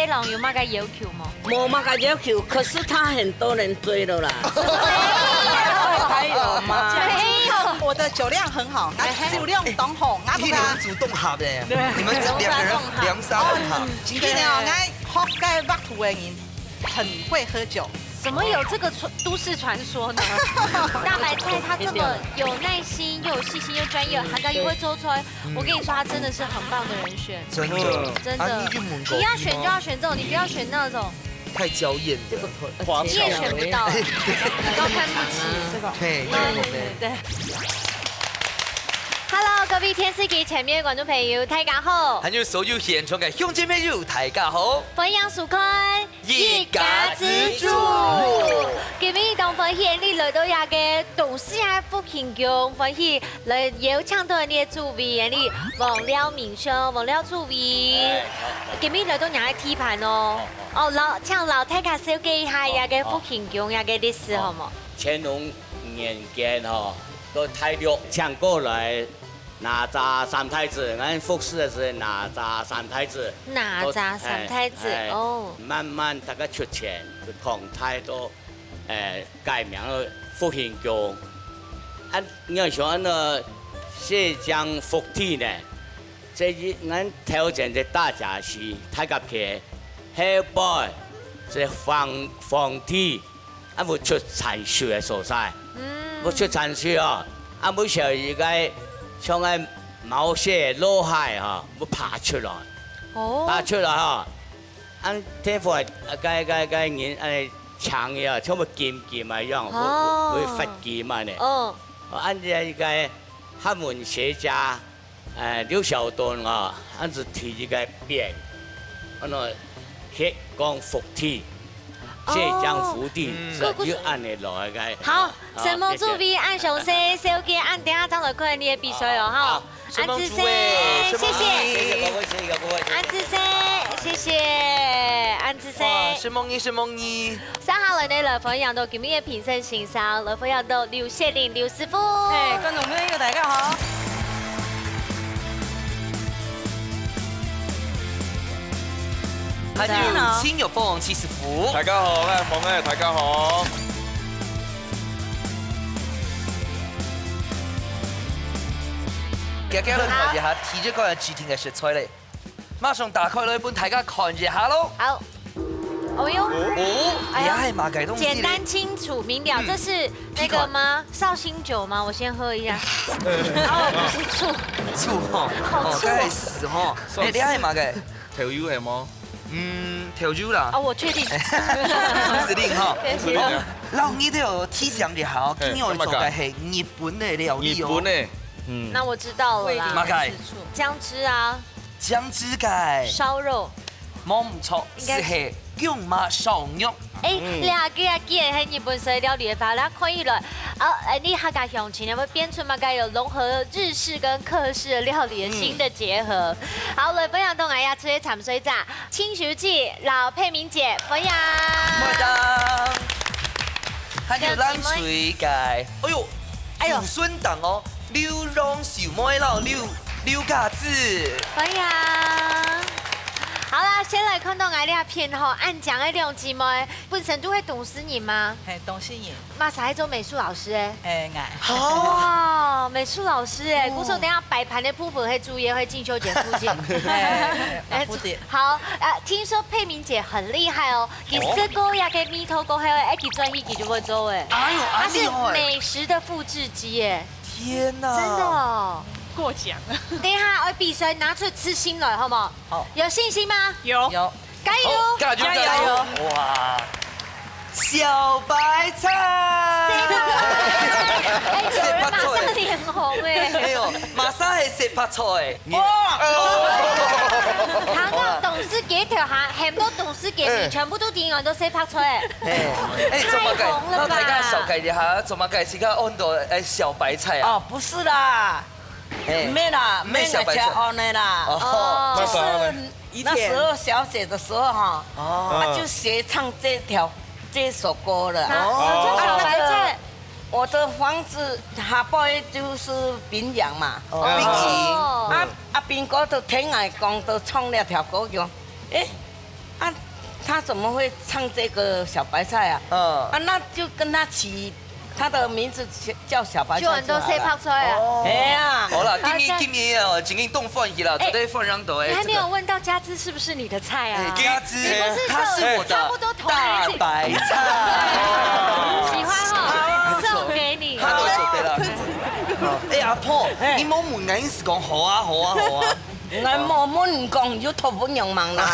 飞龙有嘛个要求吗？没嘛个要求，可是他很多人追了啦。还有吗？没有，我的酒量很好，酒量当红，啊你们主动合的，你们2个人2、3合。今天哦，俺学该北土的人很会喝酒。怎么有这个都市传说呢？大白菜他这么有耐心，又有细心，又专业，还敢又会周吹，我跟你说，他真的是很棒的人选，真的，真的。你要选就要选这种，你不要选那种太娇艳的，你也选不到，高攀不起。对对。Hello， 各位電視機前面嘅觀眾朋友，大家好。還有所有現場嘅兄弟朋友，大家好。歡迎收看一家之主。今日當歡喜你來到呀嘅董事會副慶功，歡喜來邀請到你嘅主委，你王廖明兄、王廖主委。今日來到人嘅鐵盤哦。哦，請老太家小記一下呀嘅副慶功呀嘅歷史好冇？乾隆年間都太六搶過來。哪吒三太子，俺服侍的是哪吒三太子。哪吒三太子哦。慢慢大家出錢，唐太都改名了復興宮。你要說那浙江福體呢，這俺挑戰的大家是太個撇，後背是皇帝，俺會出殘血的所在，會出殘血啊，俺冇時候而家。像cái máu xe lô hải ha, mới爬出來，爬出來哈，按天父cái những長嘢，像個劍一樣，會發劍嘛呢。按cái學問學家劉曉東啊，按是提一個匾，那血光復體。浙江福地，就按你來嘅。好，神魔主委按上聲，小姐按等下張來看你嘅比賽哦，哈。安子生，謝謝。安子生，謝謝。安子生。是夢兒，是夢兒。三下來呢，來分享到今日嘅評審欣賞，來分享到劉謝玲劉師傅。誒，觀眾朋友大家好。還有青有鳳七師傅，大家好，我係鳳咧，大家好。今日來看一下提着個人指定嘅食材嚟，馬上打開來一本，大家看一下咯。好。哦呦，你係馬改東西。簡單清楚明了，這是那個嗎？紹興酒嗎？我先喝一下。哦，不是醋。醋吼，哦，梗係屎吼。誒，你係馬改？調油係麼？調酒啦。哦，我確定。是定哈。然後你都有提倡一下，今日我做嘅係日本嘅料理哦。日本嘅。那我知道了啦。馬改。薑汁啊。薑汁蓋。燒肉。冇唔錯，係姜麻燒肉。你下幾日喺日本食料理嘅法，咱看起來，你客家鄉親，會變出嘛個有融合日式跟客式的料理的新的結合。好，來分享到我要出嘅鹹水炸、清熟記，老佩明姐分享。麥當。還有冷水雞，哎呦，竹筍檔哦，牛肉小麥佬溜架子。分享。好啦，先來看到我哋片吼，按講嘅兩姊妹本身都會董事人嗎？係董事人。嘛是喺做美術老師誒。誒，哇，美術老師誒，估說等下擺盤的鋪盤會注意會進修姐附近。好，聽說佩明姐很厲害哦，其實個呀嘅米頭個還有一專一就會做誒。哎呦，它是美食的複製機誒。天哪！真的哦。過獎。等一下，我比賽拿出吃心來，好唔好？好。有信心嗎？有。加油！加油！哇！小白菜。有人馬上臉紅誒。哎呦，馬上係食白菜。哇！他那董事給條很多董事給你，全部都點樣都食白菜。哎，怎麼改？那大家小改一下，怎麼改？是個按到小白菜啊？哦，不是啦。没啦，没那家安的啦。哦，就是那时候小姐的时候哈，就学唱这首歌了。哦，小白菜。我的房子下背就是槟榔嘛，槟榔。邊個就聽我講，就唱了條歌叫，誒，他怎么会唱这个小白菜啊？啊，那就跟他起他的名字叫小白菜就很多 C 拍出来啊。哎呀，好了，今年哦，今年动饭去了，绝对放让到你还没有问到佳芝是不是你的菜啊？佳芝，他是我差不多的大白菜，喜欢哈，送给你。他都做对了。哎阿婆，你冇问硬是讲好啊好啊好啊。我唔講要頭本樣盲啦，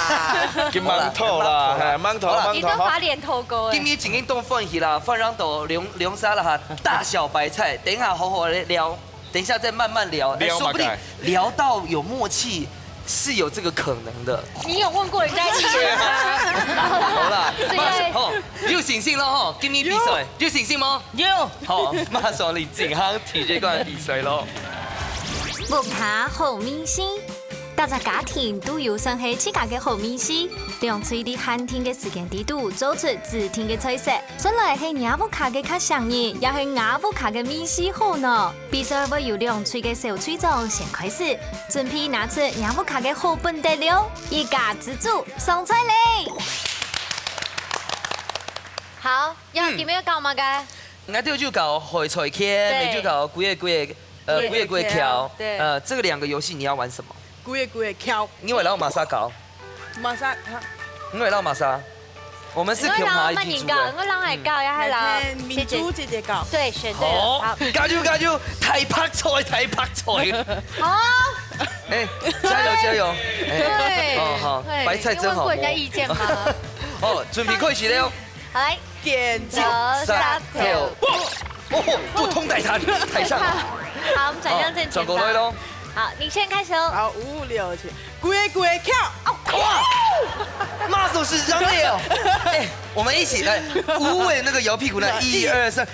叫饅頭啦，係饅頭。你都把臉偷高哎。今年今天都放起了，放讓到龍沙了哈，大小白菜，等一下好好的聊，等一下再慢慢聊，說不定聊到有默契，是有這個可能的。你有問過人家意見嗎？好啦，好，有信心咯吼，今年比賽有信心嗎？有。好，馬上嚟健康體這關比賽咯。木卡好明星。大家家庭都有算係自家嘅好面試，利用隨啲限定嘅時間地度做出指定嘅菜色。本來係雅福卡嘅卡上癮，又係雅福卡嘅面試好呢。比賽會由兩吹嘅小吹種先開始，準備拿出雅福卡嘅好本得了，一家之主上菜嚟。好，有點樣教嘛嘅？我哋就搞海菜खे你就搞古月橋。對。這個兩個遊戲你要玩什麼？古月橋，因為撈馬沙搞。馬莎，因為撈馬沙，我們是我馬讓你教，我讓你教，然後讓明珠姐姐教。對，選對了。好，加油！太拍菜。好。哎，加油！對。好，白菜真好。問過人家意見嗎？哦，準備開始了。好來，點九三條。不通台上。好，我們轉向正前方。轉過來咯。好，你先開始哦。好，5、6、7，古月橋。哇，馬手是讓的哦。哎，我們一起來無尾那個搖屁股呢，1、2、3。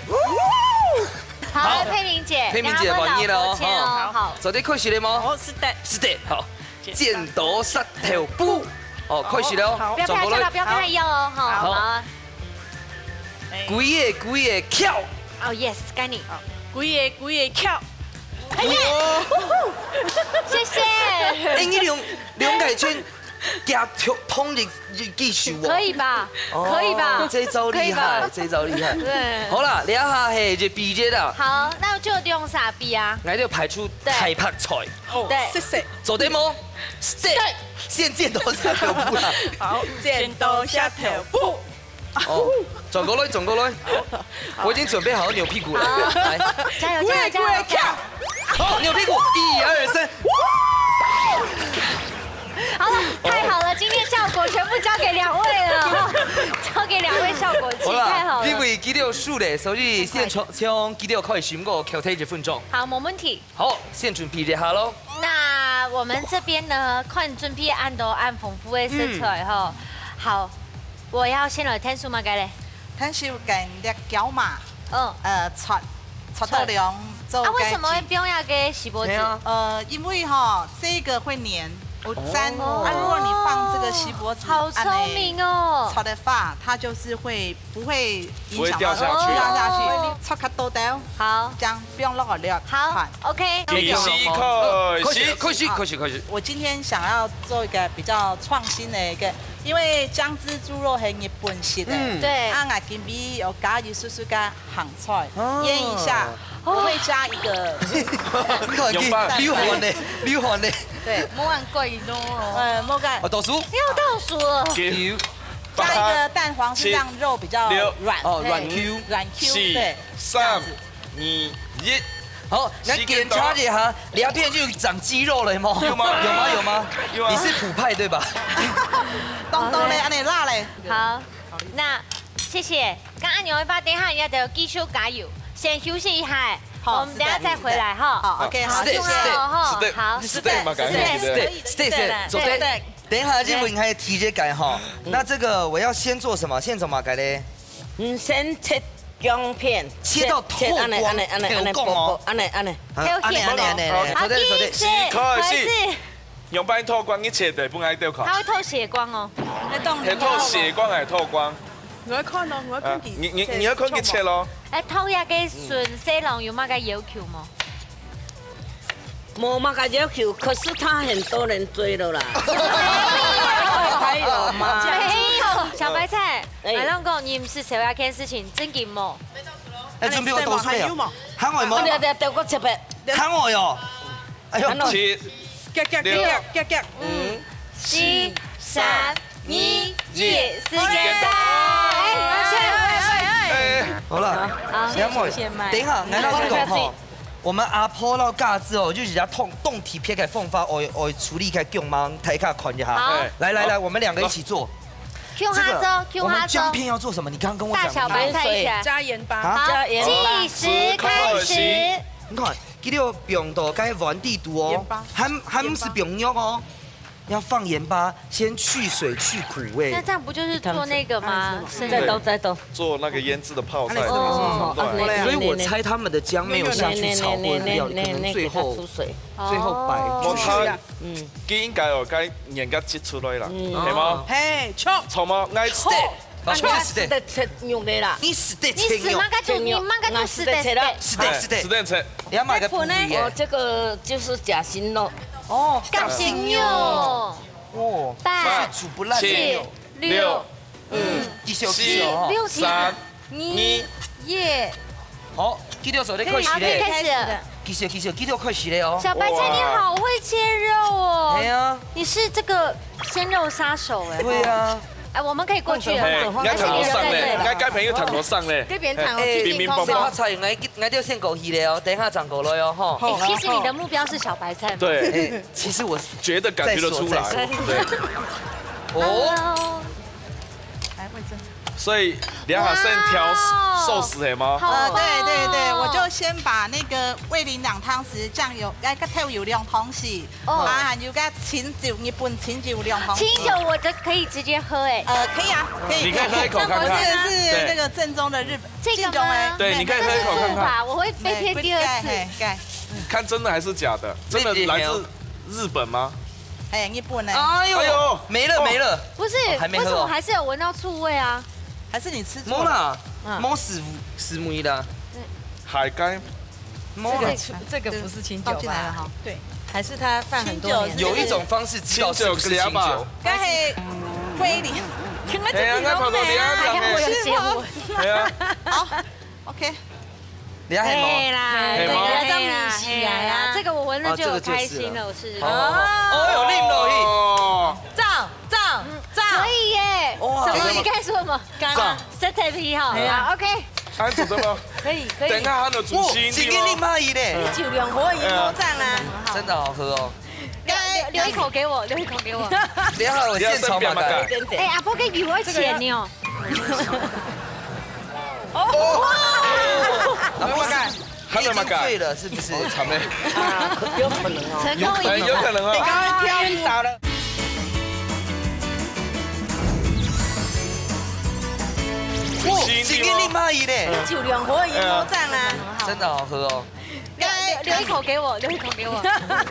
好，佩明姐，玩嘢啦哦。好，早啲開始了嗎？哦，是的。好，剪刀石頭布。哦，開始了。不要不要拍腰哦，好。古月橋。哦 ，yes，該你。古月橋。哎呀！謝謝。哎，你兩個圈夾通力繼續喎。可以吧？可以吧？這招厲害，這招厲害。對。好啦，你一下係就比這啦。好，那就用啥比啊？我要排出太拍菜。對。識。做對嗎？對。先剪刀石頭布啦。好，剪刀石頭布。哦，轉過來。我已經準備好扭屁股了。來，加油！好，扭屁股，1、2、3。好了，太好了，今天效果全部交給兩位了，交給兩位效果器，太好了。因為幾條數咧，所以先從幾條開始，我調睇一分鐘。好，冇問題。好，先準備一下咯。那我們這邊呢，看準備按豐富的食材哈。好。我要先來聽數嘛，嘅咧。聽數緊啲椒嘛，菜到兩做。啊，為什麼會不用那個錫箔紙？因為哈，這個會黏。如果你放這個錫箔紙，好聰明哦。炒的話，它就是不會影響掉下去。炒卡多掉。好，這樣不用落料。好 ，OK。開始。我今天想要做一個比較創新的一個。因為薑汁豬肉係日本式的，對，我今邊有加入少少嘅鹹菜，醃一下，我會加一個。溜汗的。對，冇咁貴咯。冇咁。我倒數。要倒數了。加一個蛋黃是讓肉比較軟。軟 Q。軟 Q。對。 3、2、1。好，那檢查一下，兩片就長肌肉了嗎？有嗎？你是普派對吧？當當咧，安尼辣咧。好，那謝謝。剛按鈕一把，等一下人家就繼續加油，先休息一下，我們等下再回來哈。好 ，OK， 好，重要哈。好，是的，走對。等一下就問還有提這改哈，那這個我要先做什麼？先怎麼改嘞？先切。薑片切到透光，透光哦，安尼，走對，開始，用白透光一切的，不愛掉卡。它會透血光哦，係透血光還是透光？我要看咯，我要看你要看佢切咯。誒，透下嘅純西郎有乜嘅要求嗎？冇乜嘅要求，可是他很多人追了啦。沒有，小白菜，来拢讲你唔是小亚件事情，真紧冇。哎，准备我倒出来哦。喊我冇？对，我切白。喊我哟。哎呦， 7、夾， 7、3、2、1，时间到。好了，梁某，等一下，难道是讲吼？我们阿婆到尬之后，就人家动体撇开凤发，我处理开囧吗？抬卡款一下。来，我们2个一起做。 Q 哈周，我们姜片要做什么？你刚刚跟我讲。大小白菜一起来。加盐巴。好，计时开始。你看，记得用到该原地度哦，还不是用肉哦，要放盐巴，先去水去苦味。那这样不就是做那个吗？再抖。做那个腌制的泡菜。所以我猜他们的姜没有下去炒过料理，可能最后摆。它应该有该盐甲挤出来啦，系吗？嘿，錯。错吗？爱错。得切用的啦。你死得你死嘛个就你嘛个就死得死得。是这样吃。你要买个呢？哦，这个就是夹心肉。哦，夹心肉。哦，8、煮不烂的7、6、继续6、3、2、1。好，记得手在开始好，可以开始。记得快洗了哦。小白菜你好会切肉哦。对啊。你是这个鲜肉杀手哎。对啊。哎，我们可以过去了。应该躺楼上嘞，应该该朋友躺楼上嘞。这边躺冰冰棒棒。菜我要先过去了哦，等一下长过来哦哈。其实你的目标是小白菜吗？对，其实我觉得感觉得出来。对。哦。来，味噌。所以梁海胜挑寿司系吗？对，我就先把那个味淋2汤匙酱油，个透油2汤匙，還有個清酒，日本清酒2湯匙。清酒我这可以直接喝哎。可以啊，可以。你可以喝一口看看。这个是那个正宗的日本。这个吗？对，你可以喝一口看看。我会被骗第2次。看真的还是假的？真的来自日本吗？哎，日本呢？哎呦，没了。不是，为什么还是有闻到醋味啊？还是你吃错了？没啦，没死梅的。海干。这个不是清酒吧？对，还是他放很多年。有一种方式知道是不是清酒。该系味淋。哎呀，那跑到你啊，我有先闻。对啊。好 ，OK。你还黑啦，黑吗？这个我闻了就有开心了，我试试。哦，有淋落去。胀。可以耶！什么？你该说什么？胀。 set P 哈，好 OK。安煮的吗？可以。等一下还有煮新今天淋蚂蚁嘞。酒两火盐锅酱啊，真的好喝哦。留一口给我。等下我现炒马盖。哎，阿婆给油会钱呢。阿婆盖，还有马盖。醉了是不是？惨嘞。有可能哦。成功赢。有可能哦。你刚刚跳晕倒了。 今天淋蚂蚁嘞，酒两火盐锅酱啊，真的好喝哦。留一口给我。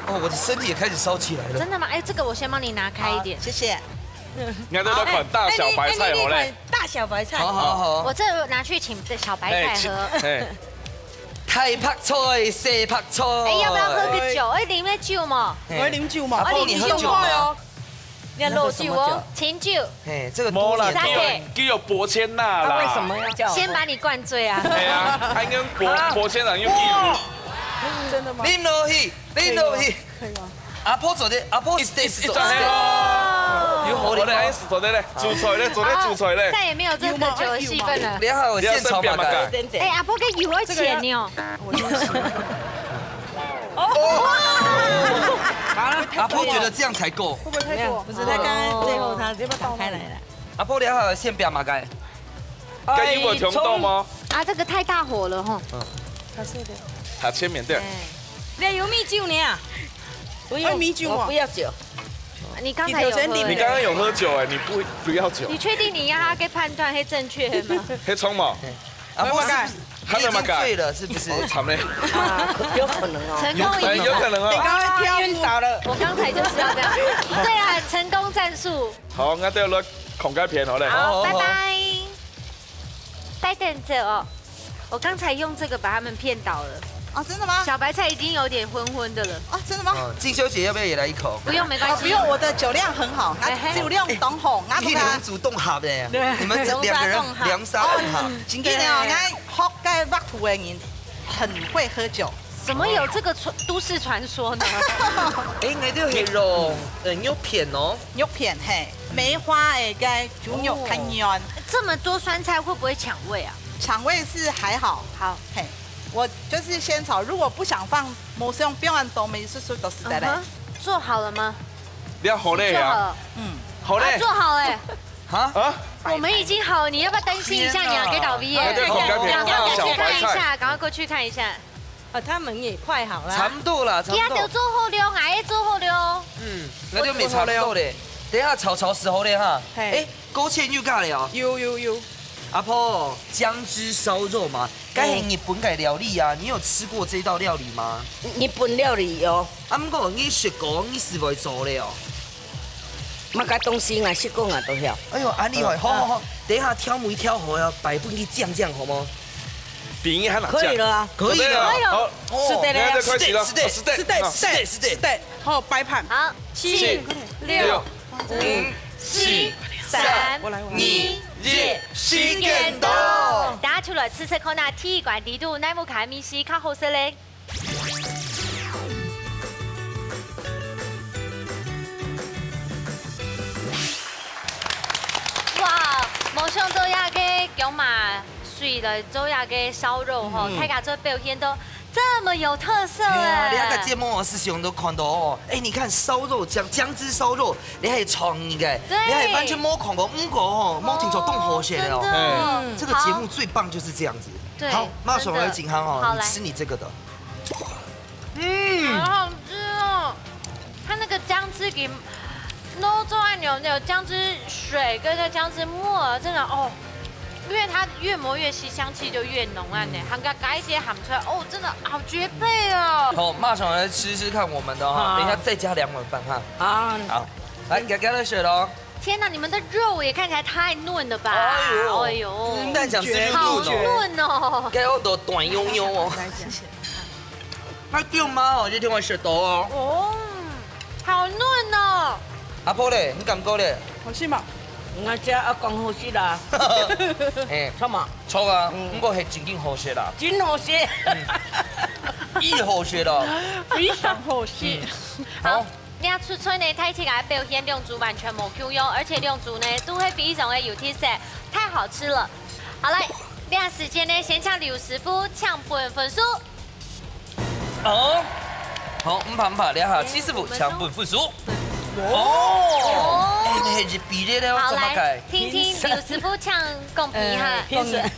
哦，我的身体也开始烧起来了。真的吗？哎，这个我先帮你拿开一点，谢谢。你看这都款大小白菜好嘞。大小白菜。好。我这拿去请这小白菜喝。太拍菜，西拍菜。哎，要不要喝个酒？哎，里面酒嘛。我啉酒嘛。你喝酒吗？你要落酒哦，清酒。哎，这个没啦，给有薄千钠啦。为什么要叫？先把你灌醉啊！对啊，他应该薄千钠用给。真的吗？淋落去。可以吗？阿婆做的，阿婆是第四做的。有火力，来做的嘞，煮菜嘞，煮菜嘞。再也没有这个酒的戏份了。你好，我现炒马盖。哎，阿婆给油会钱呢。阿婆觉得这样才够。会不会太过？不是，他刚刚最后他要不要倒开来了？阿婆你好，先表马盖。该有我调动吗？啊，这个太大火了哈。它是的。它前面的。那有米酒呢？不用米酒不要酒。你刚才有喝？你刚刚有喝酒哎，你不要酒。你确定你要他给判断是正确吗？黑葱嘛。阿婆盖。他怎么改？醉了是不是？惨嘞。有可能哦。成功赢。有可能哦。你刚刚跳晕倒了。我刚才就是要这样。对啊，成功战术。好，我都要落孔盖片好嘞。好，拜拜。待等着哦。我刚才用这个把他们骗倒了。哦，真的吗？小白菜已经有点昏昏的了。哦，真的吗？静修姐要不要也来一口？不用，没关系。不用，我的酒量很好，酒量懂红，你们主动合的，你们2个人2沙共合。真的哦，俺学该北土的人很会喝酒。怎么有这个都市传说呢？哎，我这係肉肉片哦，肉片嘿，梅花的该猪肉很软。这么多酸菜会不会抢味啊？肠胃是还好，好嘿，我就是先炒，如果不想放，冇使用表安都没事都是的嘞。做好了吗？你要好累啊，好累，做好哎。啊，我们已经好了，你要不要登记一下？你要给导 V 耶，对，去看一下，赶快过去看一下。他们也快好了。差不多啦，差不多。伊要做好了，爱做好了。那就没差不多嘞。等一下炒时候嘞哈。哎，勾芡又干了。有。阿婆，姜汁烧肉嘛，该是日本嘅料理啊，你有吃过这道料理吗？日本料理哦。啊，不过你学过，你是会做的哦。嘛，个东西啊，识讲啊都晓。哎呦，安利好，好，等一下挑梅挑好呀，摆不去酱好吗？比一还哪可以了啊，可以了，好，是的嘞，是的，好摆盘。好，7、6、5、4、3、2、1，时间到。大家出来吃看那体育馆地图，乃木卡米西较好食嘞。哇，冇想到呀个讲嘛，水的做呀个烧肉吼，大家做表现都这么有特色哎！你那个节目师兄都看到哦，哎，你看烧肉姜汁烧肉，你还创意嘅，你还完全冇看过5个哦，冇听说动活血的哦。这个节目最棒就是这样子。好，马上来景航哦，你吃你这个的。好好吃哦！它那个姜汁给弄做按钮有姜汁水跟那姜汁木耳，真的哦。因为它越磨越细，香气就越浓啊！呢，还加一些喊出来，哦，真的好绝配哦！好，马上来吃看我们的哈，等一下再加2碗饭哈。好，来给它水喽。天哪，你们的肉也看起来太嫩了吧！哎呦，但想吃就好嫩哦！给我都短悠悠哦。来，谢谢。它丢吗？哦，就听我舌头哦。哦，好嫩哦！阿婆嘞，你感觉嘞？好吃嘛？我这啊讲好食啦，哎，错嘛？错啊，不过係真正好食啦，真好食，伊好食咯，非常好吃。好，你出春呢，太起来表现两组完全冇 Q 用，而且两组呢都会比一种的有特色，太好吃了。好来，那时间呢，先抢刘师傅抢分数。哦，好，唔怕，你下7师傅抢分数。哦，哎，你是比例的哦，怎么改？听听刘师傅唱公皮哈。评审，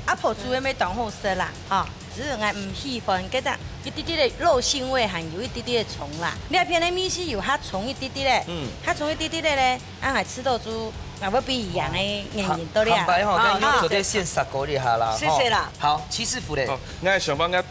阿婆煮的要当好食啦，哈，只是俺唔喜欢，觉得一滴滴的肉腥味，还有一滴滴的虫啦。你那边的米线有它虫一滴滴的，它虫一滴滴的咧，俺还吃豆猪，那不比一样的硬都了。坦白哈，跟你昨天现杀锅厉害啦。谢谢啦。好，7师傅嘞。我的想法，我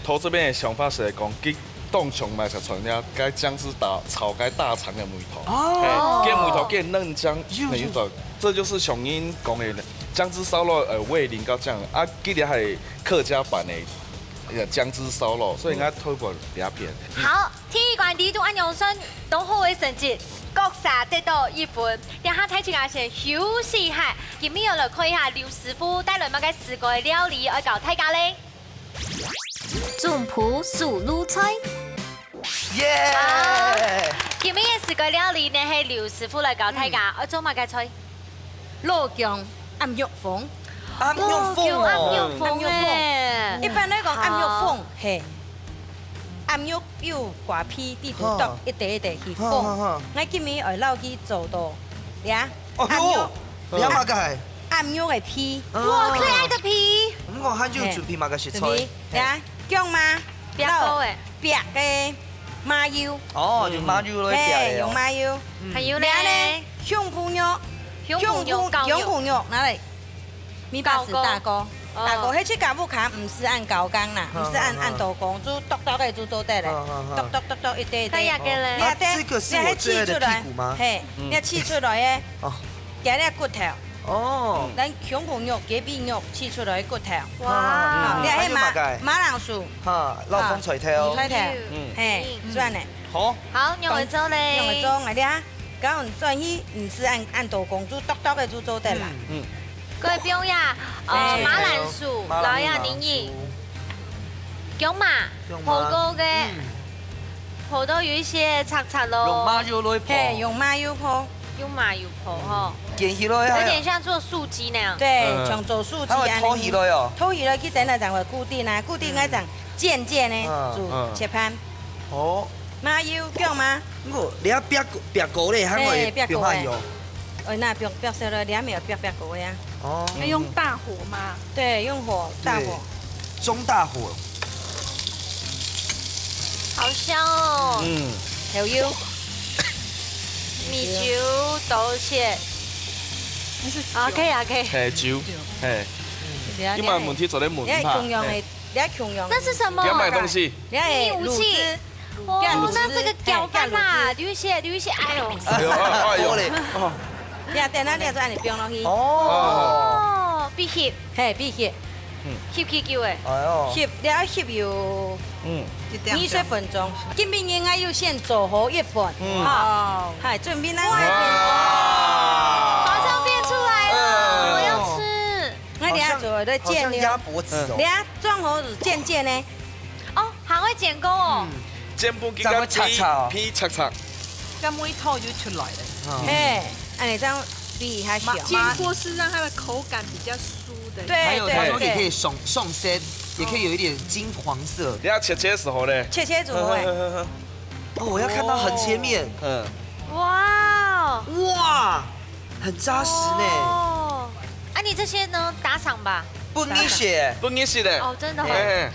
头这边的想法是讲，给冻熊买才传了，该姜汁炒该大肠的梅头，哦，给梅头给嫩姜梅头，这就是熊英讲的姜汁烧肉味淋到酱啊，给的还客家版的姜汁烧肉，所以我推过2片。好，体育馆地图按永生都好的成绩。各杀得到1分，然后睇住阿先休息下，今日又来看一下刘师傅带来乜嘅4個料理愛教大家咧。總鋪素滷菜，耶！今日嘅4個料理呢係劉師傅來教大家，愛做乜嘅菜？肉姜暗肉鳳，暗肉鳳哦，一般來講暗肉鳳係。暗肉有瓜皮、地圖毒，一地去放。我今日會撈去做到，呀，暗肉，你乜嘅？暗肉嘅皮，我最愛的皮。我還有準備乜嘅食材？呀，薑嘛，白嘅，白嘅麻油。哦，用麻油嚟嘅，用麻油。還有咧，香菇肉，香菇肉拿嚟，米巴士大哥。大哥，迄隻家母卡唔是按高工啦，唔是按刀工，煮剁剁嘅煮做得咧，剁一堆。睇下嘅咧，這個是我最愛的屁股嗎？嘿，你切出來嘅，夾啲骨頭，哦，咱胸脯肉、隔壁肉切出来骨头。哇，你看马铃薯，哈，老风吹头，吹头，嘿，转的。好，好，用来做嘞，用来做我哋啊，讲转去唔是按豆公煮剁剁的煮做得啦。各位朋友呀，马铃薯，老呀宁毅，姜麻，火锅嘅，火豆有一些擦擦咯，用麻油来泡，嘿，用麻油泡，用麻油泡哈，煎起来有点像做素鸡那样。对，像做素鸡它会拖起来哦，拖起来去等下就会固定啊，固定爱怎渐渐呢煮切盘。哦，麻油姜麻，你要煸锅嘞，还会煸麻油。那煸熟了，两面煸锅呀。哦，要用大火吗？对，用大火，中大火。好香哦！蚝油、米酒、豆豉。啊，可以啊，可以。嘿，酒，嘿，你问问题做咧问你系怕，穷用的，你系穷用。那是什么？点买东西？你系武器。哦，那这个搅拌啦，流血，哎呦！哎呦，嘞！你啊，等下你就按你冰落去。哦，必翕，嘿，必翕，翕起叫诶。哎呦，翕你要翕有20分钟，见面应该要先做好1份，哈，系准备那马上变出来了，我要吃。我等下做的煎像鸭脖子哦。你啊，装好是渐渐呢。哦，还会剪工哦。煎半几个皮擦擦，咁每套就出来了。哎，按你这样比它小。煎过是让它的口感比较酥的。对还有他说对也可以送色，也可以有一点金黄色。你要切的时候呢？切煮哎。哦，我要看到很前面。哇哇，很扎实呢。哦，啊，你这些呢？打赏吧。不你写，不认识的。哦，真的。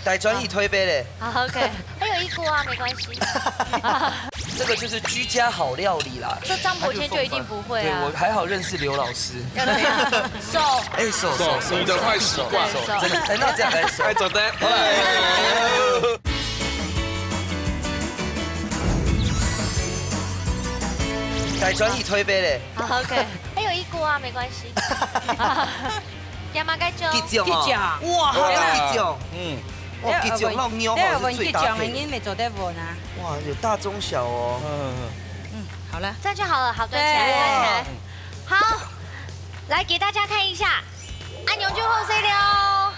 带专业推杯嘞。好 OK， 还有一锅啊，没关系。这个就是居家好料理啦。这张伯谦就一定不会对，啊。我还好认识刘老师。要怎么样？手。哎，手，你的坏习惯。真的，那这样来手。哎，走的。带专业推杯嘞。好 OK， 还有一锅啊，没关系。亚麻盖酱。鸡酱，哇，好大鸡酱。哇，鸡酱那妞好是最搭配。你没做得稳啊。哇，有大中小哦。好了，这样就好了，好，端起来，端起来。好，来给大家看一下，按钮就后 C 了哦。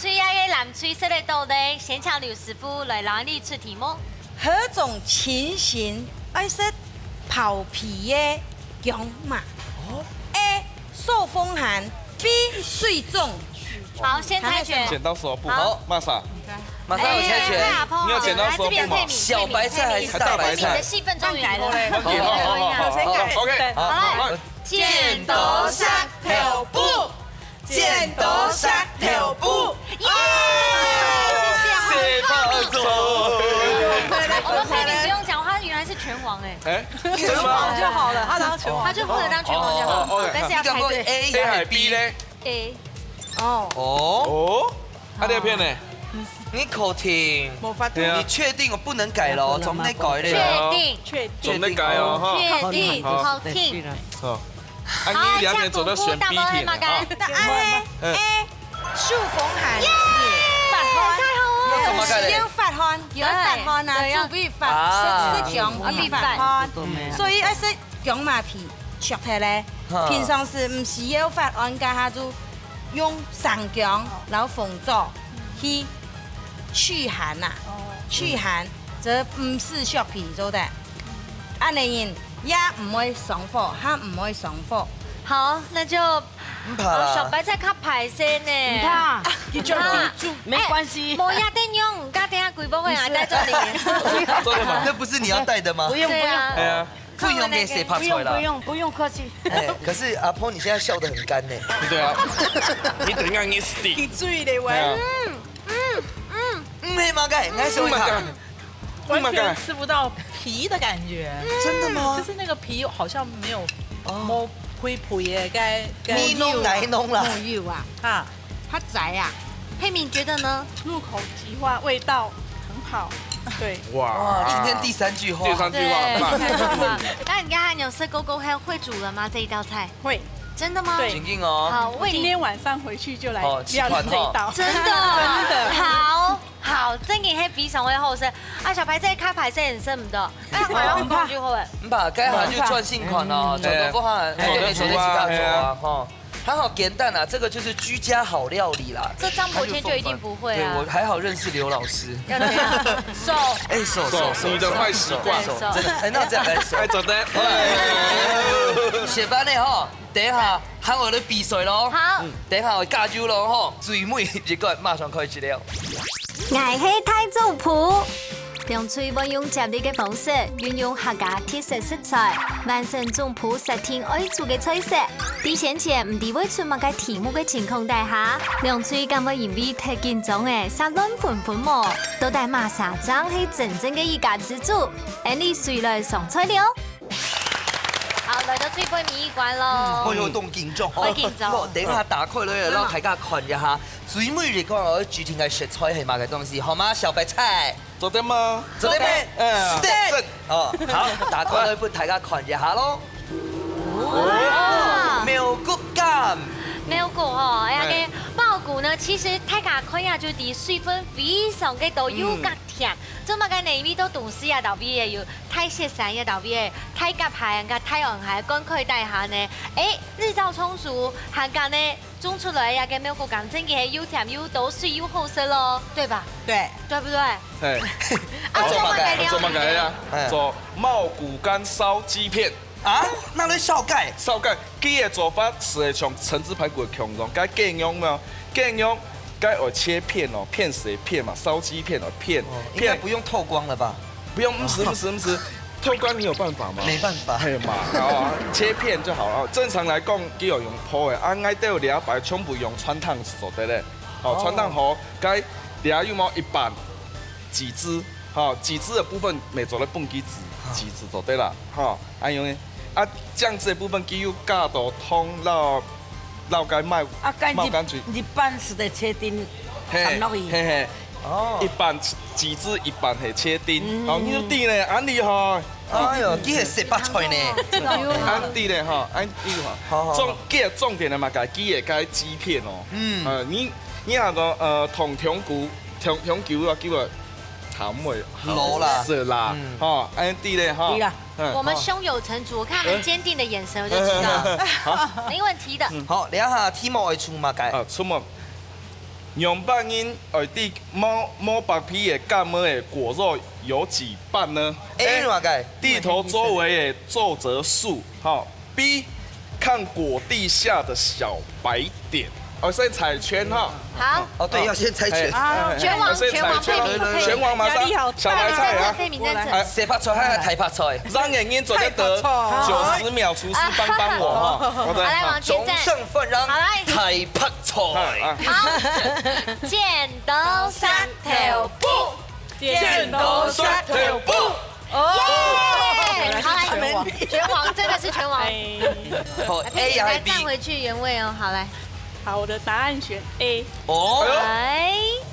吹呀嘅蓝吹色的豆呢，现场刘师傅来让你出题目。何种情形爱食刨皮的姜麻？A. 受风寒 ，B. 水肿。好，先猜拳。剪刀石头布。好，马莎。马上有猜拳。你要剪刀石头布吗？小白菜还是大白菜？你的戏份终于来了。好 ，OK。好，剪刀石头布。剪刀石头布，耶！谁帮走？我们佩敏不用讲话，原来是拳王哎。拳王就好了，他当拳王，他就负责当拳王就好。但是要猜对。A 还是 B 呢 ？A。哦，啊你片呢？你口听，你确定我不能改了？从那改嘞？确定。从那改哦哈。确定，好听。好。啊，你两边走的选 B 题。答案 A， 受风寒是发汗，太好了。怎么改的？有发汗，有发汗啊，就比发食姜比发汗，所以要食姜麻皮削下来。平常时唔是要发汗，家下就用生姜然后红枣去去寒呐，去寒，这唔是削皮做的，安尼人。也唔会上火，它唔会上火。好，那就小白菜较排泄呢。唔怕，你就没关系。无压电用，家等下规部会来带这里。那不是你要带的吗？不用不用，哎呀，不用给谁拍出来了？不用客气。可是阿婆你现在笑得很干呢。对啊，你等下你死定。你注意的喂。黑马盖，来说一下。完全吃不到皮的感觉。真的吗？就是那个皮好像没有摸灰皮耶，该你弄来弄啦。没有啊，啊，它窄呀。佩敏觉得呢？入口即化，味道很好。对。哇，今天第3句话。第3句话。那你看牛色勾勾还会煮了吗？这一道菜会。真的吗？对，请进哦。好，今天晚上回去就来料理这一道。真的，真的。好，真嘅係比上位好食。啊，小排仔卡排仔人生唔得，哎，我要講句好誒。唔怕，該下就轉性款哦，走得不好，我跟谁在其他做啊，哈。还好咸蛋啊，这个就是居家好料理啦。这张伯谦就一定不会啊。对，我还好认识刘老师。要这样手，哎手，你的坏习惯，真的，哎那这样来手，哎走的。下班了哈，等一下喊我的比水咯。好，等一下我加油咯吼，最美一个马上开始了。爱係太祖譜，用吹運用接力嘅方式，運用客家特色食材，完成總譜10天愛做嘅菜色。啲先前唔知會出乜嘅題目嘅情況底下，梁翠咁會因為太緊張嘅，殺亂款款模，到底馬沙張係真正嘅一家之主。而你隨來上菜了。好，來到最杯米關咯。我有動緊張，好緊張。等下打開嚟，讓大家看一下最美嚟講我主題嘅食材係乜嘅東西，好嗎？小白菜，做得嗎？做得咩？正。哦，好，打開嚟俾大家看一下咯。哇！苗骨乾。苗骨哦，哎呀嘅包谷呢，其實大家看下就啲水分非常嘅多，又夾甜。做乜嘅內味都東西啊，特別嘅有太雪山嘅特別嘅太甲蟹嘅太陽蟹乾佢底下呢，日照充足，香港呢種出來呀嘅苗骨乾真嘅係又甜又多水又好食咯，對吧？對，對不對？哎，做乜嘅呀？做茂骨乾燒雞片。啊？那你燒雞？燒雞，雞的做法是像橙汁排骨的形狀，該雞肉嘛，雞肉該要切片哦，片水片嘛，燒雞片哦，片。應該不用透光了吧？不用，不是，透光你有辦法嗎？沒辦法。係嘛，好，切片就好了。正常來講，佢要用鋪的，愛都有兩擺，全部用穿燙做得嘞。好，穿燙好，該兩有冇一半幾支？好，幾支的部分未做得半幾支做得啦。好，安樣呢？啊，醬汁的部分佢要加到通撈該賣乾脆。一半是的切丁，嘿，哦，一半幾支，一半係切丁。哦，你都對呢，安厲害。哎呦，佢係食白菜呢。安對呢，哈，安對哈。重點的嘛，佢係該雞片哦。你下個同香菇啊，叫個鹹味老啦，是啦，哈，安對呢，哈。我們胸有成竹，我看他們堅定的眼神，我就知道，沒問題的。好，你下題目會出乜嘅？出乜？用白銀啲摸白皮嘅乾麼嘅果肉有幾瓣呢 ？A 乜嘅？地頭周圍嘅皺褶數，好。B 看果地下的小白點。先踩圈哈。好。哦，對，要先踩圈。拳王佩敏，拳王馬上小白菜啊。佩敏在這。寫白菜還是睇白菜？讓眼睛準備得90秒，廚師幫我哈。好，來往前站。總勝奮讓。好來。睇白菜。好。剪刀石頭布。剪刀石頭布。耶！好來，拳王真的是拳王。好 ，A 還是 B？ 站回去原位哦，好來。好，我的答案選 A。哦。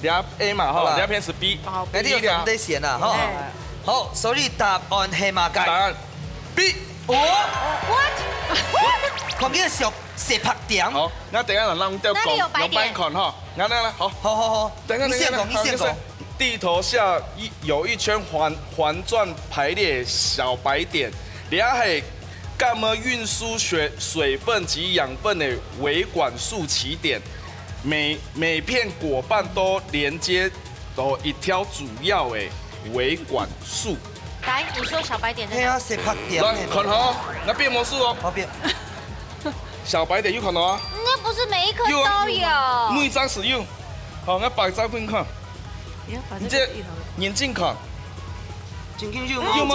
兩 A 嘛，哈，兩邊是 B。好，你有什麼得選啊？哈。好，所以答案係乜嘅？答案 B。What？旁邊小石拍點。好，我等下讓掉講用白看哈。來，好。等下，你先講。地頭下有一圈環狀排列小白點，兩係乾麼運輸水分及養分的維管束起點，每片果瓣都連接到一條主要的維管束。來，你說小白點在哪？來，看好，那變魔術哦。變。小白點有看到啊？那不是每一顆都有。每張是有。好，我擺照片看。你這眼鏡看。有嗎？有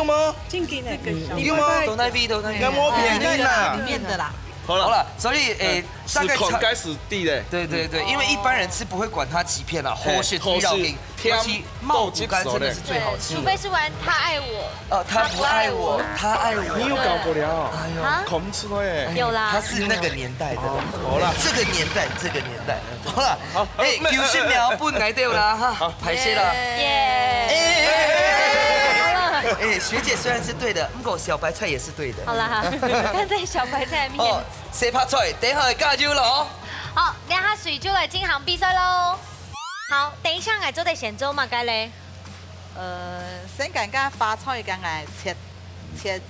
嗎？正經的，有嗎？都那邊，有冇便宜啦？面的啦。好了好了，所以大概孔该死地嘞。对对对，因为一般人吃不会管它几片啊，或是猪肉饼，尤其茂谷干真的是最好吃除非是玩他爱我。他不爱我，他爱我。你有搞过了？哎呦，孔吃耶。有啦。他是那个年代的。好了，这个年代。好了，好，90秒半来掉啦哈，排泄了。学姐虽然是对的，不过小白菜也是对的。好了哈，看在小白菜的面子。谁拍菜？等一下加油咯。好，等下水就来进行比赛喽。好，等一下我做得先做嘛，该嘞。先揀加花菜，揀嚟切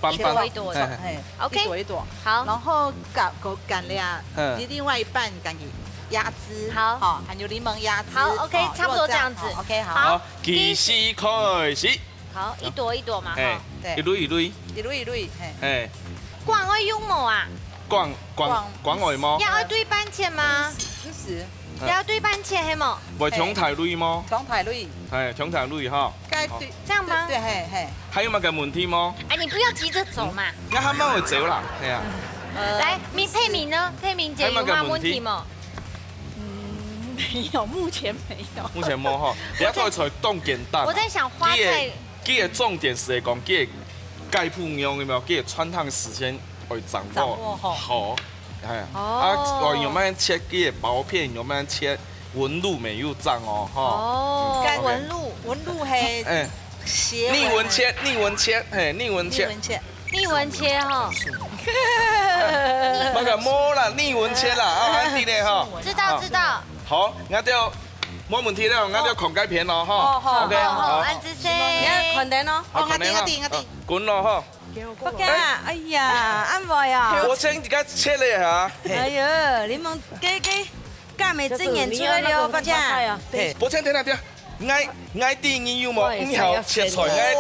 斑斑一朵，一朵一朵。好，然後揀了，另外一半揀給鴨汁，好，還有檸檬鴨汁。好 ，OK， 差不多這樣子。OK， 好。計時開始。好，一朵一朵嘛，哈。一蕊一蕊。一蕊一蕊，哎。逛愛用冇啊？逛外麼？要對半切嗎？不是。要對半切係冇？會長太蕊麼？長太蕊。係長太蕊哈。這樣嗎？對，嘿。還有乜嘅問題麼？哎，你不要急着走嘛。我啱啱會走啦，係啊。來，佩敏呢？佩敏姐有乜問題嗎？沒有，目前沒有。目前冇哈，你一開才當簡單。我在想花菜。佢嘅重點是講佢嘅解譜用有冇？佢嘅穿燙時間會掌握好。係啊，有咩切佢嘅薄片，有咩切紋路沒有髒哦，哈。哦，紋路係斜。逆紋切，嘿，逆紋切哈。那個冇啦，逆紋切啦，啊，安啲咧哈。知道。好，我就冇問題啦，我就狂雞片咯，哈。好，OK，好，安之先。你要捆定咯。我啲。滾咯，哈。我驚啊！哎呀，安排啊！我請而家切你下。哎呀，你們加未睜眼出來了，不正。我請聽下啲。愛啲你有冇？以後切菜愛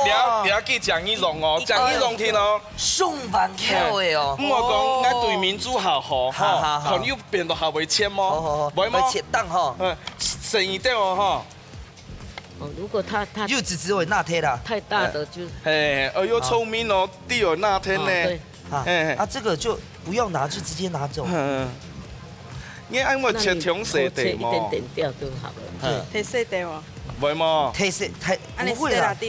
了去醬魚蓉哦，醬魚蓉添哦。送飯口的哦。我講愛對面煮下河，哈，可能要變到下尾切麼？會麼？切蛋哈。省一點哦，哈。如果它柚子只有那天啦，太大的就，哎呦聪明哦，地有那天呢，这个就不用拿，就直接拿走。你按我切中細地嘛，一點點掉就好了。太細掉哦，會嗎？不會啦，這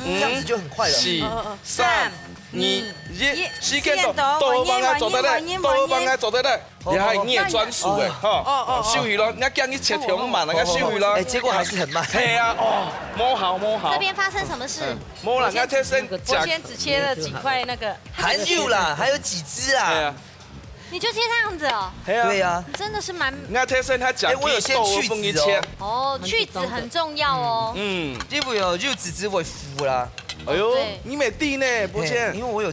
樣子就很快了。4、3、2、1，時間到，都幫我做得嘞，都幫我做得嘞。你係你嘅專屬嘅，哈，收起咯，人家叫你切條慢，人家收起咯。哎，結果還是很慢。係啊，哦，摸好。這邊發生什麼事？摸人家貼身，我先只切了幾塊那個，還有啦，還有幾隻啊？你就切這樣子哦？對呀，真的是蠻。人家貼身他講，我有先去籽哦，去籽很重要哦。因為有柚子汁會腐啦。哎呦，你沒地呢，抱歉。因為我有。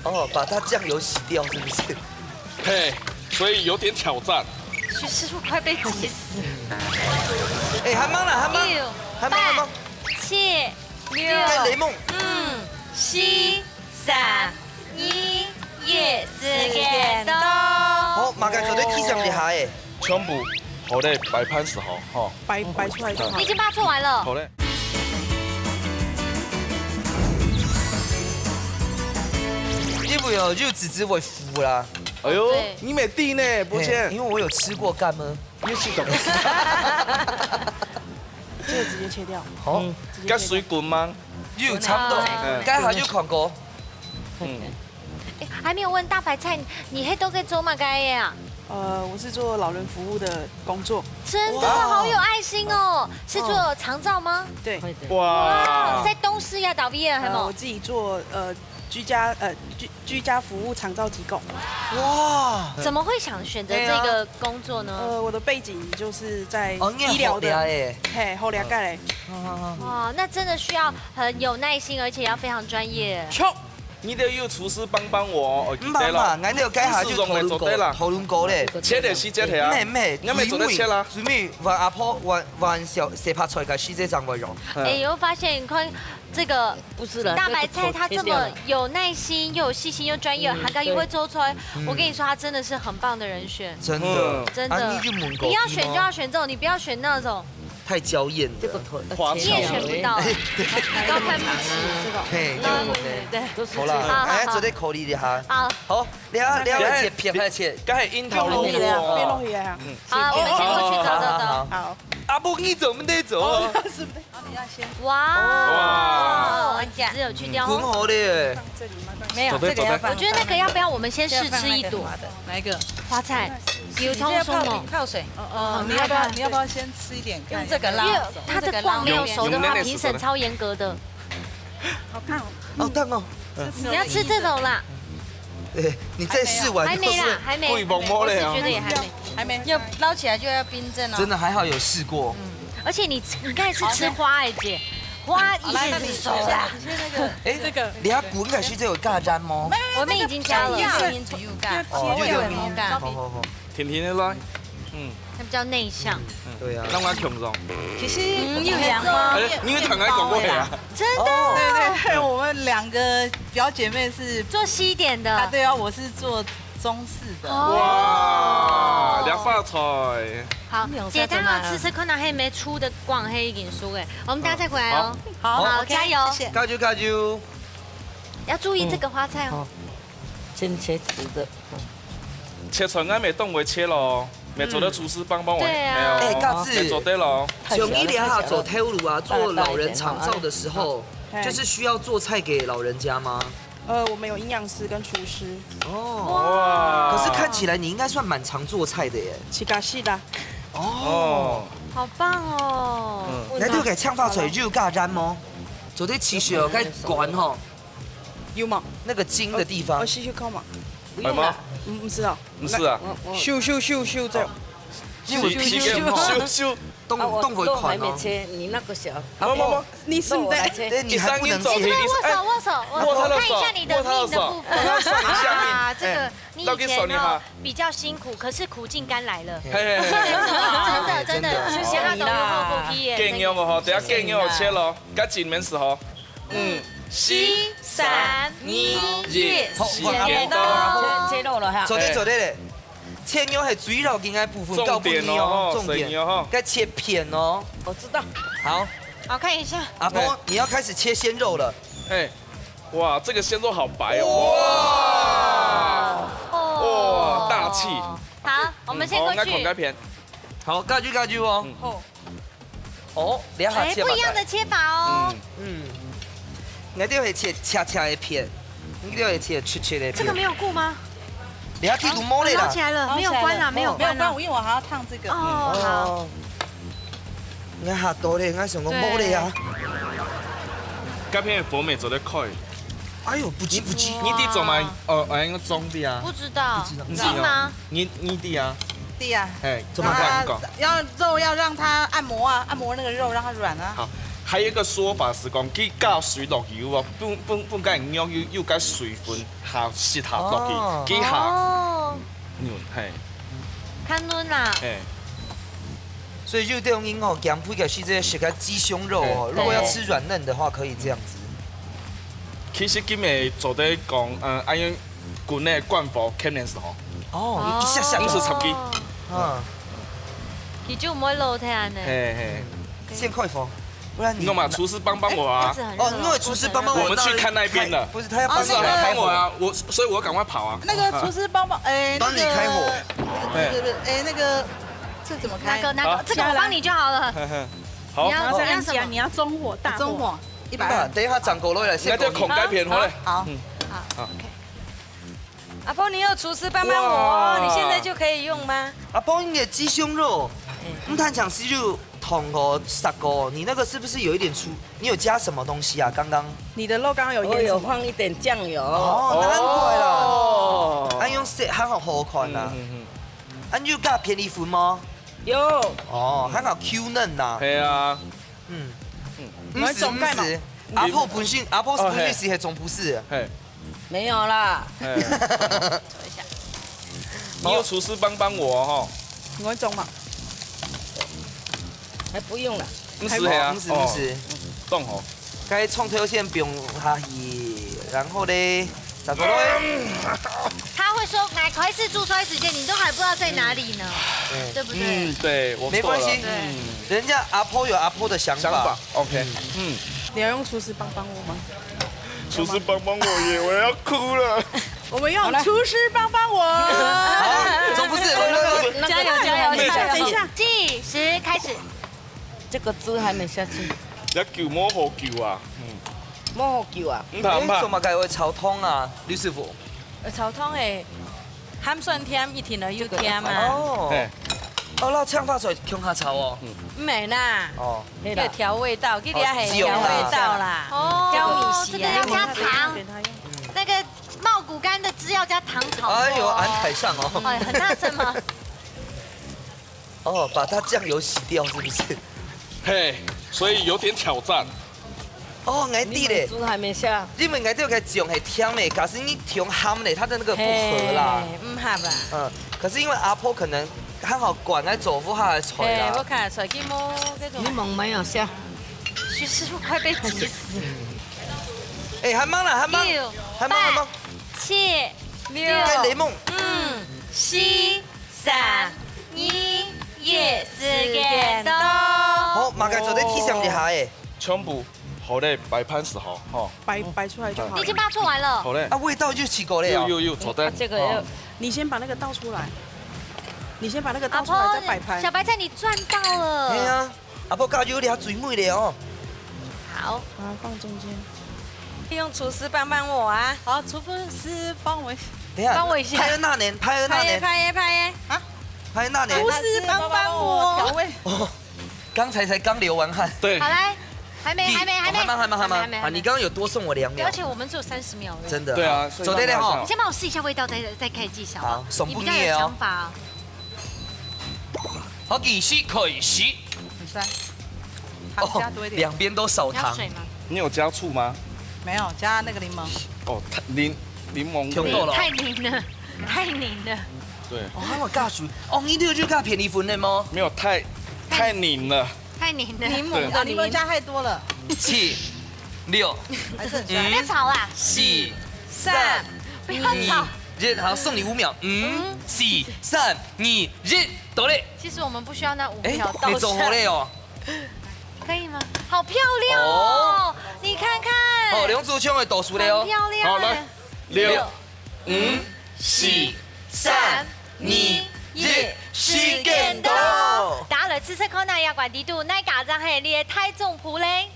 哦，把它醬油洗掉是不是？嘿，所以有點挑戰。徐師傅快被急死。哎，還忙啦，還忙。7、6、雷夢。 7、3、1，耶，時間到。好，馬家球隊踢上厲害誒。全部好嘞，擺盤時候，哈。擺出來就好。你已經把它做完了。好嘞。因為有柚子汁會腐啦。哎呦，你沒地呢，抱歉。因為我有吃過乾嗎？你吃過。這個直接切掉。好，加水滾嗎？柚差不多，該下就狂過。還沒有問大白菜，你係都可以做嗎？該呀。我是做老人服務的工作。真的好有愛心哦！是做長照嗎？對。哇！在東勢呀，倒閉了，係嗎？我自己做居家服務長照機構。哇！怎麼會想選擇這個工作呢？我的背景就是在醫療的，嘿，護理界嘞。哇，那真的需要很有耐心，而且要非常專業。你得有廚師幫我，我記得啦。俺要改下就頭輪果咧，切點細隻條。唔係，因為做得切啦。準備話阿婆還小拍菜嘅細隻長個肉。哎，有發現你看這個大白菜，它這麼有耐心，又有細心，又專業，還敢又會做出來。我跟你說，它真的是很棒的人選。真的，真的。你要選就要選這種，你不要選那種。太娇艳这个了。头花你也选不到，高攀不起，嘿，对，好啦，哎，做啲口里的哈。好，你切片开切。梗係櫻桃露变喎。落去啊！好，我们先过去走走走。好，阿波，你走，我们得走。是不是？好，你要先哇，只有去掉。滚好的。这里吗？没有这个要放。我觉得那个要不要我们先试吃一朵哪一个？花菜？油直接葱松哦。泡水，你要不要先吃一点？用这个因为捞，它的逛没有熟的话，评审超严格的。好看哦。好烫哦。你要吃这种啦？对，你再试完。还没啦，还没。贵蒙摸嘞我是觉得也还没。还没。要捞起来就要冰镇哦。真的还好有试过。而且你刚才是吃花哎姐，花意思是熟的。哎，这个你要滚开去，这有尬粘吗？我们已经加了，哦，就有干。好。甜甜的來，它比较内向。对啊。讓我強壯。其實有陽光。你會同佢講過嚟啊？真的。對，我們兩個表姐妹是做西點的。啊，對啊，我是做中式的。哇，涼發菜。好，姐刚好吃看到黑没出的逛黑已经输哎，我们大家再回来哦。好，加油！加油！要注意这个花菜哦。先切直的。切菜我未當會切咯，未做得廚師幫我。對啊。哎，嘎子。做對咯。像你俩哈走台路啊，做老人长照的时候，就是需要做菜给老人家吗？我们有营养师跟厨师。哦。可是看起来你应该算蛮常做菜的耶。是噶是的。哦。好棒哦！你都给呛发出来肉嘎粘吗？做啲起血该管吼。有吗？那个筋的地方。吸靠嘛。係嗎？唔是啊。唔是啊。咻這樣。咻。动回款还没切，你那个小。你是不来切。你还不能切。握手，看一下你的命的部分。啊，这个你以前呢比较辛苦，可是苦尽甘來了。真的，其他都有後不批耶。勁樣哦，等下勁樣切咯，加前面時候。4、3、2、1，切肉了哈。做咧。切牛係主要應該部分夠不膩哦，重點，該切片哦。我知道。好，我看一下。阿波，你要開始切鮮肉了。哎，哇，這個鮮肉好白哦。哇，大氣。好，我們先過去。好，加住哦。哦，兩下切。不一樣的切法哦。你都會切恰的片，你都會切切的片。這個沒有顧嗎？你要剔除摸嘞啦！撈起來了，沒有關啦，沒有關啦，因為我還要燙這個。哦，好。你嚇到咧，我想講摸嘞啊！這片佛美做得快。哎呦，不急。你啲做埋應該中啲啊？不知道。你嗎？你啲啊？對啊。哎，這麼快講。肉要讓它按摩啊，按摩那個肉，讓它軟啊。好。還有一個說法是講，佢加水落油啊，本該要加水分下蝕下落去，幾下嫩係。看嫩啦。哎。所以就這種音哦，鹹配嘅是這些個雞胸肉哦，如果要吃軟嫩的話，可以這樣子。其實今日做得講，按樣館內灌火 Cannes 吼。哦，一下50幾。其實唔會漏太呢。嘿，先快火。不然你弄嘛，廚師幫我啊！哦，因為廚師幫我，我們去看那邊了。不是，他要幫我啊！所以我趕快跑啊！那個廚師幫你開火。那個這怎麼開？哪個？這個我幫你就好了。好。你要什麼？你要中火，大中火100。等一下掌口落來，先。那就孔蓋片好嘞。好。OK。阿波，你有廚師幫幫我，你現在就可以用嗎？阿波，你的雞胸肉，探長師就捅哦，10個，你那個是不是有一點粗？你有加什麼東西啊？剛剛你的肉剛剛有我有放一點醬油。哦，難怪啦。哦。按用色很好看啦。按有加便宜粉嗎？有。哦，很好 Q 嫩呐。係啊。不是。阿婆本身是係總不是。沒有啦。你有廚師幫我哈。我中嘛。還不用了。唔是啊。唔是。凍好。該創條線不用下去，然後咧，10個落。他会说哪块是驻摔时间，你都还不知道在哪里呢，对不对？对，我没关系，人家阿婆有阿婆的想法。 OK， 你要用厨师帮我吗？厨师帮我耶，我要哭了。我们用厨师帮我。好，总不是加油加油！等一下，计时开始。这个汁还没下去，要救摸好救啊！摸好久啊！唔怕唔怕做，嘛该会炒通啊，吕师傅。炒汤的含酸甜一定要有甜嘛。哦。嘿，哦，那呛发出来强下炒哦。唔系啦，哦。那个调味道，这里还调味道啦。哦，挑米这线个要加糖，那个茂谷柑的汁要加糖炒。哎呦，安排上哦。哎，很大声吗？哦，把它酱油洗掉是不是？嘿，所以有点挑战。哦，爱弟嘞，汁还没下，你们爱弟个酱系甜的，可是你调咸嘞，它的那个不合啦。唔合啦。嗯，可是因为阿婆可能刚好管来走夫下来吹嘿，我啦。看出来去摸这种。柠檬没有下，徐师傅快被急死。哎，还忙啦，还忙，六还忙，还忙。 七六盖雷梦， 4、3、2、1，时间到。好，马该做在体上一下诶。全部好嘞，摆盘时候，吼，摆出来就好了你已。经把它做完了。好嘞啊，，味道就起够了哦。又，坐在。这个要你先把那个倒出来，你先把那个阿倒出来再摆盘小。白菜你赚到了。哎呀，阿婆加油俩最美的哦。好，把它放中间。用厨师帮我啊！好，厨师帮我。等一下，帮我一下拍的那年，拍的那年，拍拍的那年。厨师帮我调味。哦，刚才刚流完汗。对好，来，还没。啊，你刚刚有多送我2秒而，且我们只有30秒而已。真的。对啊，走对了哈你。先帮我试一下味道，再开始计小。好手你比较有不捏哦想法。好，计时开始。很酸。糖加多一点。两边都少糖。要水吗？你有加醋吗？没有，加那个柠檬。哦，柠檬听到了太黏了，太黏了。对，哦，我加水。哦，你这个就加便宜分的吗？没有太拧了。太黏了。柠檬柠檬加太多了， 7、6、还是很酸。不要吵啦， 4、3、不要吵。 1，好，送你5秒。5、4、3、2、1，到嘞。其实我们不需要那5哎秒，倒你走下好嘞哦。可以吗？好漂亮哦！你看看，哦，梁祖兄的豆薯嘞很哦。漂亮。好，来，6、 5、4、3、2、1，时间到。打了紫色口奶牙管低度，奶嘎张系列太重谱嘞。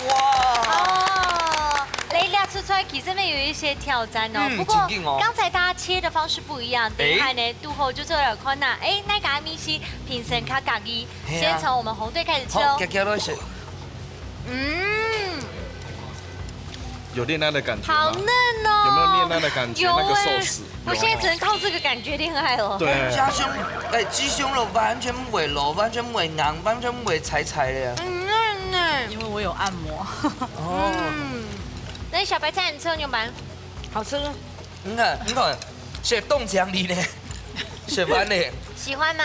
哇！哦，雷料吃出来其实面有一些挑战哦。不过真紧哦刚才大家切的方式不一样，等一下呢，度后就做了口奶。哎，奶嘎米西评审卡嘎伊，先从我们红队开始吃好，哦。给都是。有恋爱的感觉吗？好嫩哦！有没有恋爱的感觉？有那个哎寿司。我现在只能靠这个感觉恋爱了。对。家兄，哎，鸡胸肉完全不会柔，完全不会硬，完全不会柴柴的。嗯嫩呢。因为我有按摩。嗯。那小白菜你吃牛板？好吃。你看，写冻奖里呢，写完呢。喜欢吗？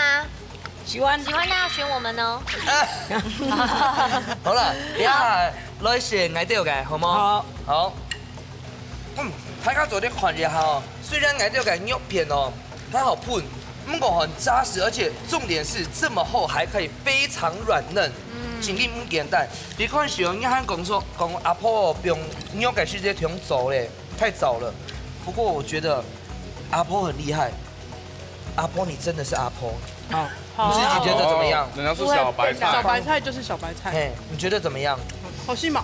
喜欢。喜欢那要选我们哦。好了，等下来选爱豆嘅，好吗？好。好。大家昨天看一下哦，虽然爱豆嘅肉片哦，它好喷，不过很扎实，而且重点是这么厚，还可以非常软嫩。请你唔简单，你看时候你喊讲说讲阿婆不用肉嘅是这挺早嘞，太早了。不过我觉得阿婆很厉害，阿婆你真的是阿婆。好。你自己觉得怎么样？人家是小白菜。小白菜就是小白菜。嘿，你觉得怎么样？好细嘛，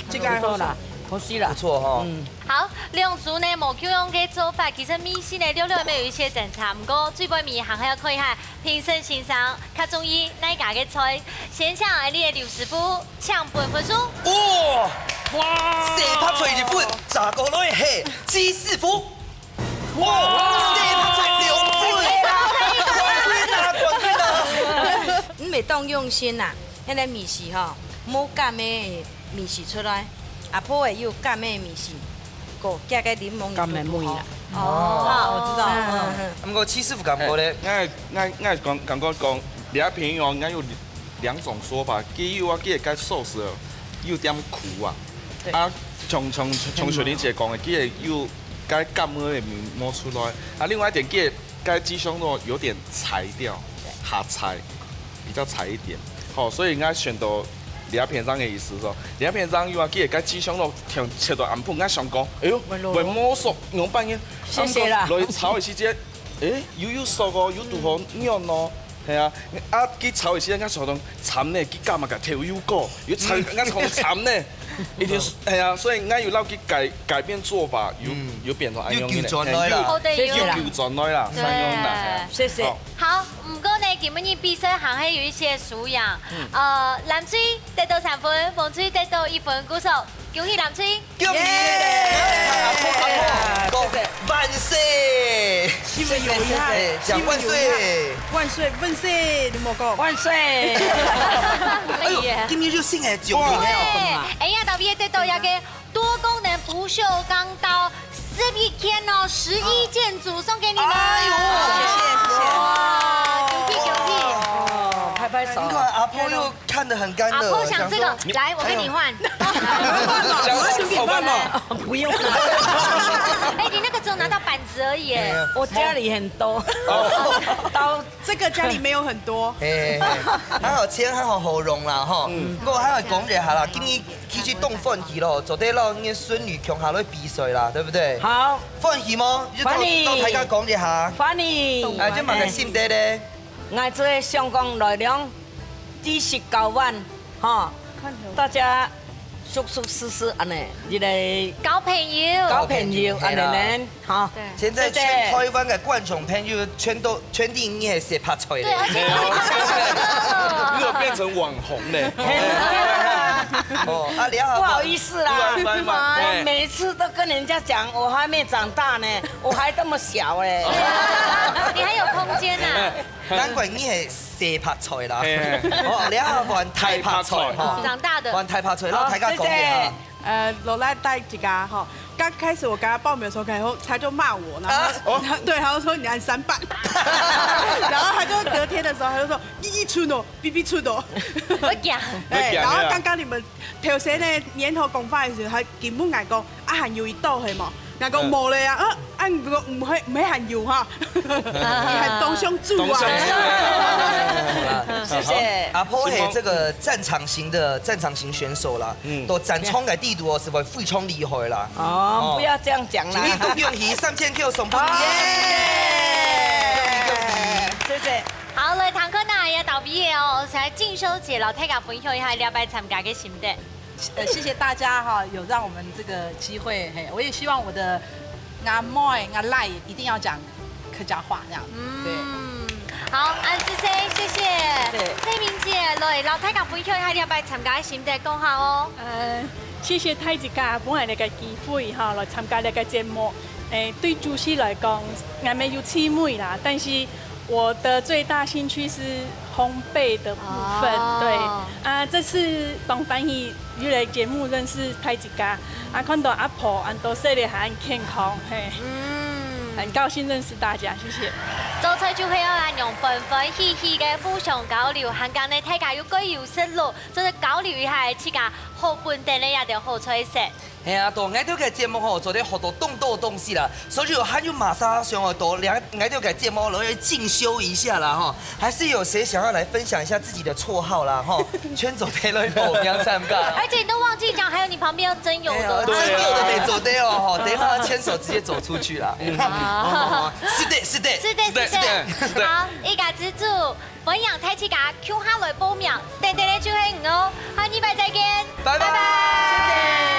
这个还好啦。可惜啦不。错哈。好，两组呢无 Q 用嘅做法，其实米线呢溜溜没有一些侦查，不过最尾面还要看一下评审欣赏，较中意哪家嘅菜。先向你的刘师傅抢本分数。哇！四拍出一份，炸过来嘿，鸡师傅。哇！四拍出2份，冠军啊！你袂当用心呐，迄个面线吼，冇干的面线出来，阿婆会有干的面线，个加个柠檬干的妹啦。我知道。不过七师傅讲过咧，我讲，你阿朋友，俺有2种说法，基有啊，基会该寿司有点苦啊，啊，像雪玲姐讲的，基会有该干么的摸出来，啊，另外一点基该鸡胸肉有点柴掉，下柴，比较柴一点，好，所以应该选择。李亚片章的意思说，李亚片章有啊，记会甲鸡胸肉切到暗盘，俺想讲，哎呦，未摸熟，用半夜，谢谢啦。落去炒的时间，有熟哦，有拄好软哦，系啊，啊，去炒的时间，俺想讲惨呢，去干嘛个调有果，有惨，俺讲惨呢，一定系啊，所以俺有捞去改变做法，有变成安用的，又救转来啦，又救转来啦，善用啦，谢谢。好，唔过呢，今日比赛还係有一些素養。藍水得到3分，黃水得到1分，鼓手，恭喜藍水！恭喜！阿婆，萬歲！希望有遺憾，講萬歲！萬歲，萬歲！你莫講萬歲！哎呦，今日就先係獎品對，哎呀，特別得到一個多功能不鏽鋼刀，11件哦，11件組送給你們。哎呦，謝謝。拍手。你看阿婆又看得很干的。阿婆想这个，来，我跟你换。好办嘛？不用。哎，你那个只有拿到板子而已。我家里很多。刀这个家里没有很多。还好钱还好喉咙啦吼。不过还要讲一下啦，今日其实动饭去咯，昨天咯，因孙女强下来比赛啦，对不对？好。饭去么？欢迎。到大家讲一下。欢迎。哎，这嘛个心得咧。我做上港内容29万，哈，大家舒舒适适安尼，一个交朋友，交朋友安尼呢，哈。现在全台湾的观众朋友全地应该是拍菜的。如果变成网红呢？哦，啊，不好意思啦，我每次都跟人家讲，我还没长大呢，我还这么小哎。你还有空间呐。难怪你系蛇拍菜啦，哦，你啊玩台拍菜，长大的玩台拍菜，然后大家讲一下。罗赖带几个哈，刚开始我跟他报名的时候，然后他就骂我，然后对，然后说你按300，然后他就隔天的时候他就说一出哦，BB出哦，我讲，对，然后刚刚你们头先呢年头讲法的时候，他根本讲啊含有一道系嘛。人講冇咧啊，如果唔係含油哈，係當胸柱啊。謝謝。阿婆係這個戰場型選手啦，都戰衝嘅地圖哦，是會非常厲害啦。哦，不要這樣講啦。今日都恭喜3000 Q 送分，耶！謝謝。好，來堂課呢也到畢業哦，在進修節老太家分享一下了解參加嘅心得。謝謝大家哈，有讓我們這個機會，嘿，我也希望我的阿妹阿賴一定要講客家話，這樣。對。好，安子生，謝謝。李明姐，來老太家分享一下了解參加嘅心得，講下哦。謝謝太子家本來呢個機會哈，來參加呢個節目。對主持來講，我們有7妹啦，但是我的最大興趣是烘焙的部分。對啊，這次幫翻譯娛樂節目認識太子家，啊，看到阿婆安都說得很健康，嘿，很高興認識大家，謝謝。做菜就會有人用分分析析嘅互相交流，香港呢大家有個優勢咯，就是交流一下自家好本地呢也就好菜色。係啊，到挨到嘅節目吼，做啲學到更多東西啦，所以還有馬上想要到挨到嘅節目來進修一下啦，哈，還是有誰想要來分享一下自己的綽號啦，哈，圈走台來報名參加。而且你都忘記講，還有你旁邊有真友的，真友的沒走對哦，等一下牽手直接走出去啦。是的。好，一家之主分享太子家 Q 下來報名，定定咧就係我，下禮拜再見，拜拜。